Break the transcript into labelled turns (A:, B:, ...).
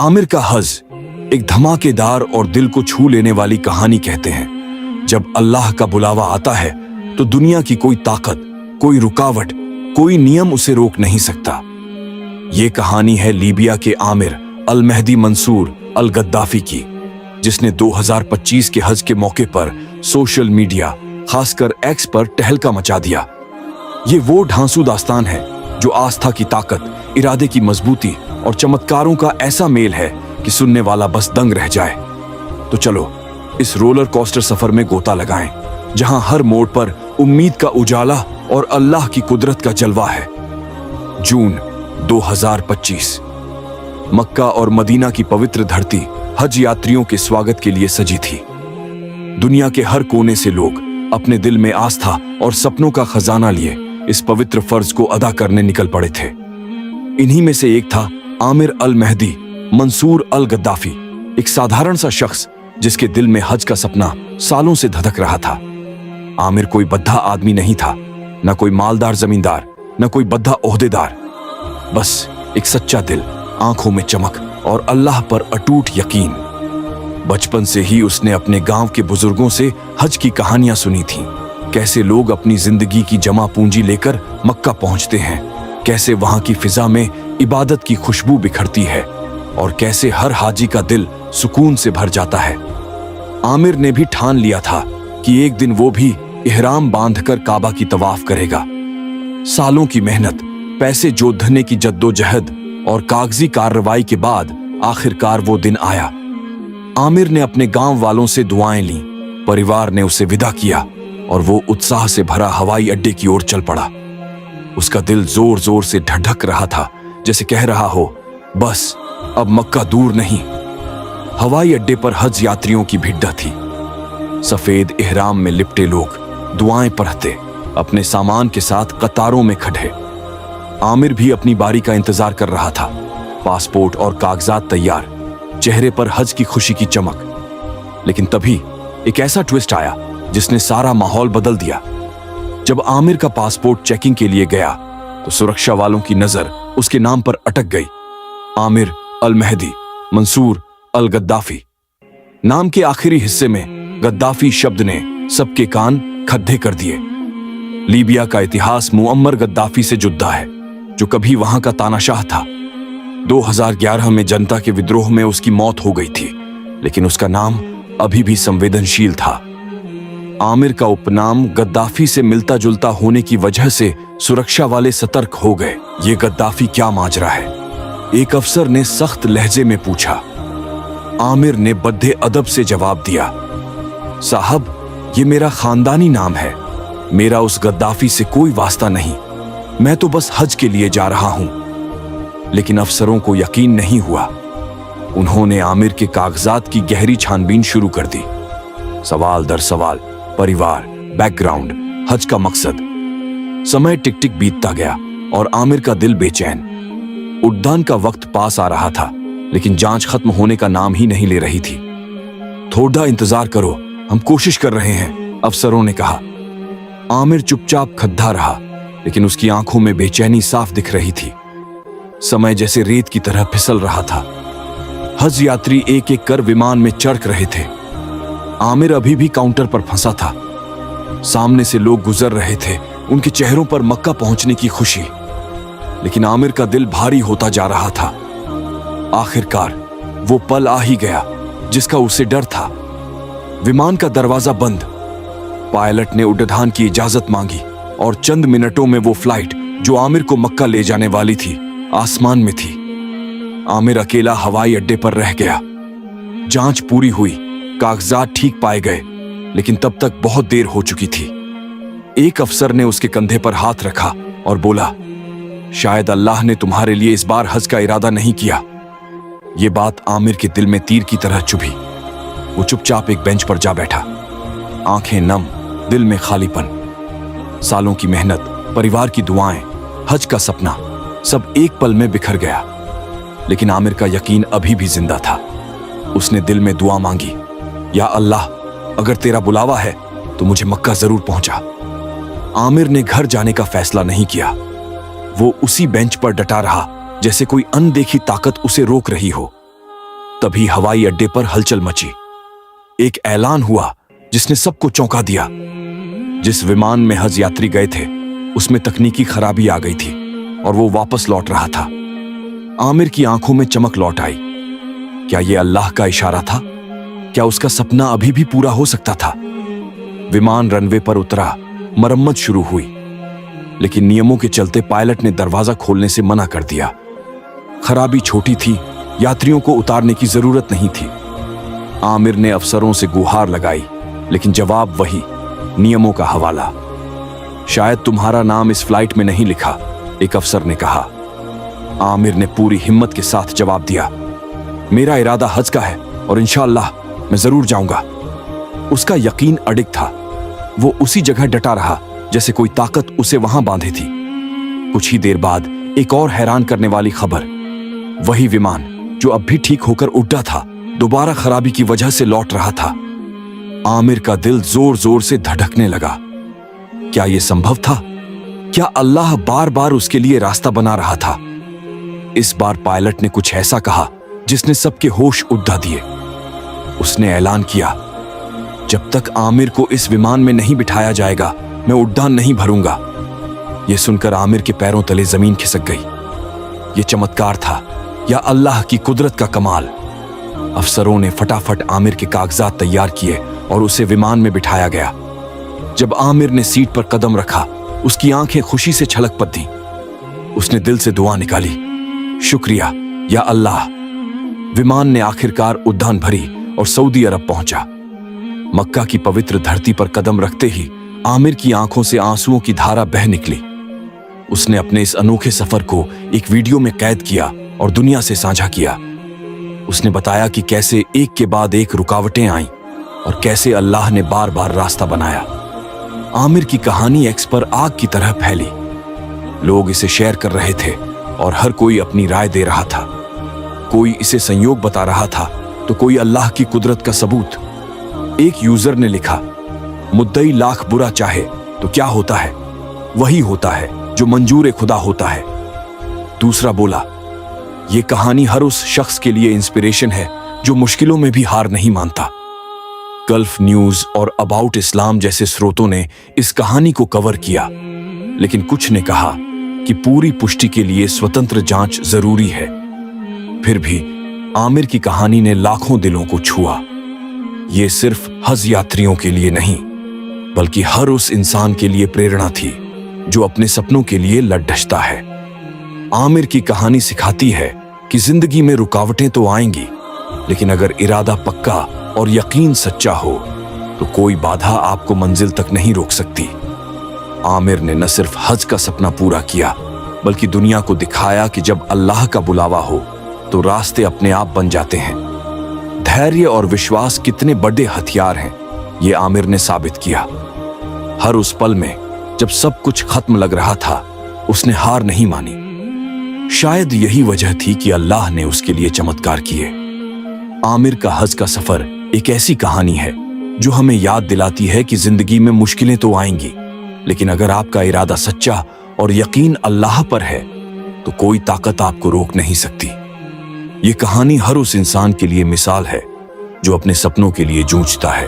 A: आमिर का हज एक धमाकेदार और दिल को छू लेने वाली कहानी कहते हैं। जब अल्लाह का बुलावा आता है तो दुनिया की कोई ताकत, कोई रुकावट, कोई नियम उसे रोक नहीं सकता। ये कहानी है लीबिया के आमिर अल मेहदी मंसूर अल गद्दाफी की, जिसने 2025 के हज के मौके पर सोशल मीडिया, खासकर एक्स पर तहलका मचा दिया। ये वो ढांसू दास्तान है जो आस्था की ताकत, इरादे की मजबूती और चमत्कारों का ऐसा मेल है कि सुनने वाला बस दंग रह जाए। तो चलो इस रोलर कोस्टर सफर में गोता लगाएं, जहां हर मोड़ पर उम्मीद का उजाला और अल्लाह की कुदरत का जलवा है। जून 2025, मक्का और मदीना की पवित्र धरती हज यात्रियों के स्वागत के लिए सजी थी। दुनिया के हर कोने से लोग अपने दिल में आस्था और सपनों का खजाना लिए इस पवित्र फर्ज को अदा करने निकल पड़े थे। इन्हीं में से एक था आमिर अल मेहदी मंसूर अल गद्दाफी, एक साधारण सा शख्स जिसके दिल में हज का सपना सालों से धधक रहा था। आमिर कोई बद्धा आदमी नहीं था, न कोई मालदार जमींदार, न कोई बद्धा ओहदेदार, बस एक सच्चा दिल, आंखों में चमक और अल्लाह पर अटूट यकीन। बचपन से ही उसने अपने गांव के बुजुर्गों से हज की कहानियां सुनी थीं। कैसे लोग अपनी जिंदगी की जमा पूंजी लेकर मक्का पहुंचते हैं, कैसे वहां की फिजा में इबादत की खुशबू बिखरती है और कैसे हर हाजी का दिल सुकून से भर जाता है। आमिर ने भी ठान लिया था कि एक दिन वो भी इहराम बांधकर काबा की तवाफ करेगा। सालों की मेहनत, पैसे जोतने की जद्दोजहद और कागजी कार्रवाई के बाद आखिरकार वो दिन आया। आमिर ने अपने गांव वालों से दुआएं लीं, परिवार ने उसे विदा किया और वो उत्साह से भरा हवाई अड्डे की ओर चल पड़ा। उसका दिल जोर जोर से धड़क रहा था, जैसे कह रहा हो, बस अब मक्का दूर नहीं। हवाई अड्डे पर हज यात्रियों की भिड्डा थी। सफेद इहराम में लिपटे लोग दुआएं पढ़ते अपने सामान के साथ कतारों में खड़े। आमिर भी अपनी बारी का इंतजार कर रहा था, पासपोर्ट और कागजात तैयार, चेहरे पर हज की खुशी की चमक। लेकिन तभी एक ऐसा ट्विस्ट आया जिसने सारा माहौल बदल दिया। जब आमिर का पासपोर्ट चेकिंग के लिए गया तो सुरक्षा वालों की नजर उसके नाम पर अटक गई। आमिर अल मेहदी मंसूर अल गद्दाफी। नाम के आखिरी हिस्से में गद्दाफी शब्द ने सबके कान खड्डे कर दिए। लीबिया का इतिहास मुअम्मर गद्दाफी से जुड़ा है, जो कभी वहां का तानाशाह था। 2011 में जनता के विद्रोह में उसकी मौत हो गई थी, लेकिन उसका नाम अभी भी संवेदनशील था। आमिर का उपनाम गद्दाफी से मिलता जुलता होने की वजह से सुरक्षा वाले सतर्क हो गए। ये गद्दाफी क्या माजरा है? एक अफसर ने सख्त लहजे में पूछा। आमिर ने बद्दे अदब से जवाब दिया, साहब, ये मेरा खानदानी नाम है, मेरा उस गद्दाफी से कोई वास्ता नहीं, मैं तो बस हज के लिए जा रहा हूं। लेकिन अफसरों को यकीन नहीं हुआ। उन्होंने आमिर के कागजात की गहरी छानबीन शुरू कर दी। सवाल दर सवाल, परिवार, बैकग्राउंड, हज का मकसद। समय टिक टिक बीतता गया और आमिर का दिल बेचैन। उड़ान का वक्त पास आ रहा था, लेकिन जांच खत्म होने का नाम ही नहीं ले रही थी। थोड़ा इंतजार करो, हम कोशिश कर रहे हैं, अफसरों ने कहा। आमिर चुपचाप खद्दा रहा, लेकिन उसकी आंखों में बेचैनी साफ दिख रही थी। समय जैसे रेत की तरह फिसल रहा था। हज यात्री एक एक कर विमान में चढ़ रहे थे। आमिर अभी भी काउंटर पर फंसा था। सामने से लोग गुजर रहे थे, उनके चेहरों पर मक्का पहुंचने की खुशी। लेकिन आमिर का दिल भारी होता जा रहा था। आखिरकार वो पल आ ही गया जिसका उसे डर था। विमान का दरवाजा बंद। पायलट ने उड़ान की इजाजत मांगी और चंद मिनटों में वो फ्लाइट जो आमिर को मक्का ले जाने वाली थी, आसमान में थी। आमिर अकेला हवाई अड्डे पर रह गया। जांच पूरी हुई, कागजात ठीक पाए गए, लेकिन तब तक बहुत देर हो चुकी थी। एक अफसर ने उसके कंधे पर हाथ रखा और बोला, शायद अल्लाह ने तुम्हारे लिए इस बार हज का इरादा नहीं किया। ये बात आमिर के दिल में तीर की तरह चुभी। वो चुपचाप एक बेंच पर जा बैठा, आंखें नम, दिल में खालीपन। सालों की मेहनत, परिवार की दुआएं, हज का सपना, सब एक पल में बिखर गया। लेकिन आमिर का यकीन अभी भी जिंदा था। उसने दिल में दुआ मांगी, या अल्लाह, अगर तेरा बुलावा है तो मुझे मक्का जरूर पहुंचा। आमिर ने घर जाने का फैसला नहीं किया। वो उसी बेंच पर डटा रहा, जैसे कोई अनदेखी ताकत उसे रोक रही हो। तभी हवाई अड्डे पर हलचल मची। एक ऐलान हुआ जिसने सबको चौंका दिया। जिस विमान में हज यात्री गए थे उसमें तकनीकी खराबी आ गई थी और वो वापस लौट रहा था। आमिर की आंखों में चमक लौट आई। क्या ये अल्लाह का इशारा था? क्या उसका सपना अभी भी पूरा हो सकता था? विमान रनवे पर उतरा, मरम्मत शुरू हुई, लेकिन नियमों के चलते पायलट ने दरवाजा खोलने से मना कर दिया। खराबी छोटी थी, यात्रियों को उतारने की जरूरत नहीं थी। आमिर ने अफसरों से गुहार लगाई, लेकिन जवाब वही, नियमों का हवाला। शायद तुम्हारा नाम इस फ्लाइट में नहीं लिखा, एक अफसर ने कहा। आमिर ने पूरी हिम्मत के साथ जवाब दिया, मेरा इरादा हज का है और इंशाअल्लाह मैं जरूर जाऊंगा। उसका यकीन अडिग था। वो उसी जगह डटा रहा जैसे कोई ताकत उसे वहां बांधे थी। कुछ ही देर बाद एक और हैरान करने वाली खबर। वही विमान जो अब भी ठीक होकर उड़ा था, दोबारा खराबी की वजह से लौट रहा था। आमिर का दिल जोर जोर से धड़कने लगा। क्या यह संभव था? क्या अल्लाह बार बार उसके लिए रास्ता बना रहा था? इस बार पायलट ने कुछ ऐसा कहा जिसने सबके होश उड़ा दिए। उसने ऐलान किया, जब तक आमिर को इस विमान में नहीं बिठाया जाएगा मैं उड़ान नहीं भरूंगा। यह सुनकर आमिर के पैरों तले जमीन खिसक गई। यह चमत्कार था या अल्लाह की कुदरत का कमाल। अफसरों ने फटाफट आमिर के कागजात तैयार किए और उसे विमान में बिठाया गया। जब आमिर ने सीट पर कदम रखा, उसकी आंखें खुशी से छलक पड़ती। उसने दिल से दुआ निकाली, शुक्रिया या अल्लाह। विमान ने आखिरकार उड़ान भरी और सऊदी अरब पहुंचा। मक्का की पवित्र धरती पर कदम रखते ही आमिर की आंखों से आंसुओं की धारा बह निकली। उसने अपने इस अनोखे सफर को एक वीडियो में कैद किया और दुनिया से साझा किया। उसने बताया कि कैसे एक के बाद एक रुकावटें आईं और कैसे अल्लाह ने बार बार रास्ता बनाया। आमिर की कहानी एक्स पर आग की तरह फैली। लोग इसे शेयर कर रहे थे और हर कोई अपनी राय दे रहा था। कोई इसे संयोग बता रहा था तो कोई अल्लाह की कुदरत का सबूत। एक यूजर ने लिखा, मुद्दई लाख बुरा चाहे तो क्या होता है, वही होता है जो मंजूर खुदा होता है। दूसरा बोला, यह कहानी हर उस शख्स के लिए इंस्पिरेशन है जो मुश्किलों में भी हार नहीं मानता। गल्फ न्यूज और अबाउट इस्लाम जैसे स्रोतों ने इस कहानी को कवर किया, लेकिन कुछ ने कहा कि पूरी पुष्टि के लिए स्वतंत्र जांच जरूरी है। फिर भी आमिर की कहानी ने लाखों दिलों को छुआ। ये सिर्फ हज यात्रियों के लिए नहीं, बल्कि हर उस इंसान के लिए प्रेरणा थी जो अपने सपनों के लिए लड़ता है। आमिर की कहानी सिखाती है कि जिंदगी में रुकावटें तो आएंगी, लेकिन अगर इरादा पक्का और यकीन सच्चा हो तो कोई बाधा आपको मंजिल तक नहीं रोक सकती। आमिर ने न सिर्फ हज का सपना पूरा किया, बल्कि दुनिया को दिखाया कि जब अल्लाह का बुलावा हो तो रास्ते अपने आप बन जाते हैं। धैर्य और विश्वास कितने बड़े हथियार हैं, ये आमिर ने साबित किया। हर उस पल में जब सब कुछ खत्म लग रहा था, उसने हार नहीं मानी। शायद यही वजह थी कि अल्लाह ने उसके लिए चमत्कार किए। आमिर का हज का सफर एक ऐसी कहानी है जो हमें याद दिलाती है कि जिंदगी में मुश्किलें तो आएंगी, लेकिन अगर आपका इरादा सच्चा और यकीन अल्लाह पर है तो कोई ताकत आपको रोक नहीं सकती। ये कहानी हर उस इंसान के लिए मिसाल है जो अपने सपनों के लिए जूझता है।